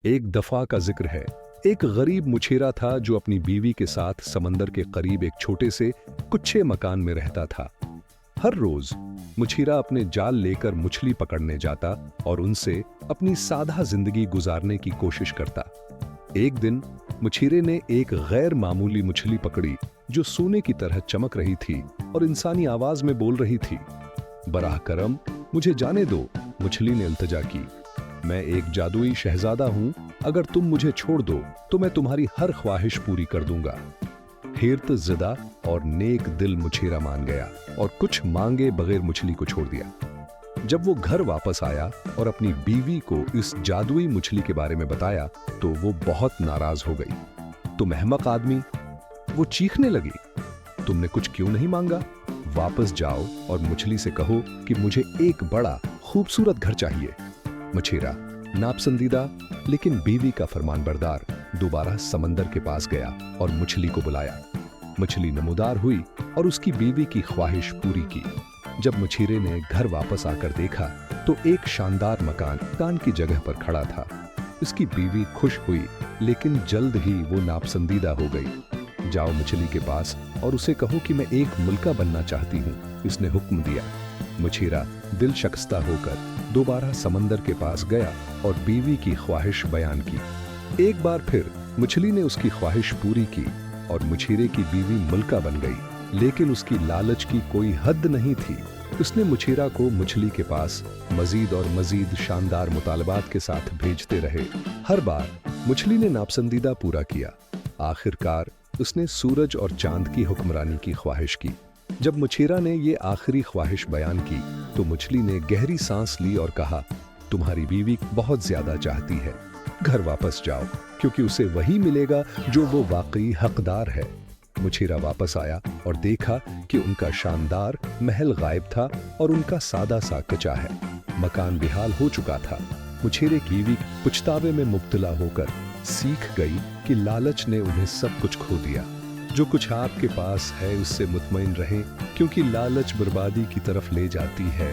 एक दफा का जिक्र है। एक गरीब मुछेरा था जो अपनी बीवी के साथ समंदर के करीब एक छोटे से कुच्छे मकान में रहता था। हर रोज मुछेरा अपने जाल लेकर मछली पकड़ने जाता और उनसे अपनी सादा जिंदगी गुजारने की कोशिश करता। एक दिन मुछेरे ने एक गैर मामूली मछली पकड़ी जो सोने की तरह चमक रही थी और इंसानी आवाज में बोल रही थी, बराह करम मुझे जाने दो। मछली ने इल्तिजा की, मैं एक जादुई शहजादा हूं, अगर तुम मुझे छोड़ दो तो मैं तुम्हारी हर ख्वाहिश पूरी कर दूंगा। हेरत ज़िदा और नेक दिल मुछेरा मान गया और कुछ मांगे बगैर मछली को छोड़ दिया। जब वो घर वापस आया और अपनी बीवी को इस जादुई मछली के बारे में बताया तो वो बहुत नाराज हो गई। तुम अहमक आदमी, वो चीखने लगी, तुमने कुछ क्यों नहीं मांगा? वापस जाओ और मछली से कहो कि मुझे एक बड़ा खूबसूरत घर चाहिए। मछेरा नापसंदीदा लेकिन बीवी का फरमानबरदार दोबारा समंदर के पास गया और मछली को बुलाया। मछली नमूदार हुई और उसकी बीवी की ख्वाहिश पूरी की। जब मछेरे ने घर वापस आकर देखा तो एक शानदार मकान की जगह पर खड़ा था। इसकी बीवी खुश हुई लेकिन जल्द ही वो नापसंदीदा हो गई। जाओ मछली के पास और उसे कहो कि मैं एक मुल्का बनना चाहती हूँ, इसने हुक्म दिया। मछेरा दिल शक्स्ता होकर दोबारा समंदर के पास गया और बीवी की ख्वाहिश बयान की। एक बार फिर मछली ने उसकी ख्वाहिश पूरी की और मछेरे की बीवी मुल्का बन गई, लेकिन उसकी लालच की कोई हद नहीं थी। उसने मछेरा को मछली के पास मजीद और मजीद शानदार मुतालबात के साथ भेजते रहे। हर बार मछली ने नापसंदीदा पूरा किया। आखिरकार उसने सूरज और चांद की हुक्मरानी की ख्वाहिश की। जब मछेरा ने ये आखिरी ख्वाहिश बयान की तो मछली ने गहरी सांस ली और कहा, तुम्हारी बीवी बहुत ज्यादा चाहती है, घर वापस जाओ क्योंकि उसे वही मिलेगा जो वो वाकई हकदार है। मछेरा वापस आया और देखा कि उनका शानदार महल गायब था और उनका सादा सा कच्चा है मकान बेहाल हो चुका था। मछेरे की बीवी पुछतावे में मुब्तला होकर सीख गई कि लालच ने उन्हें सब कुछ खो दिया। जो कुछ आपके पास है उससे मुतमईन रहें क्योंकि लालच बर्बादी की तरफ ले जाती है।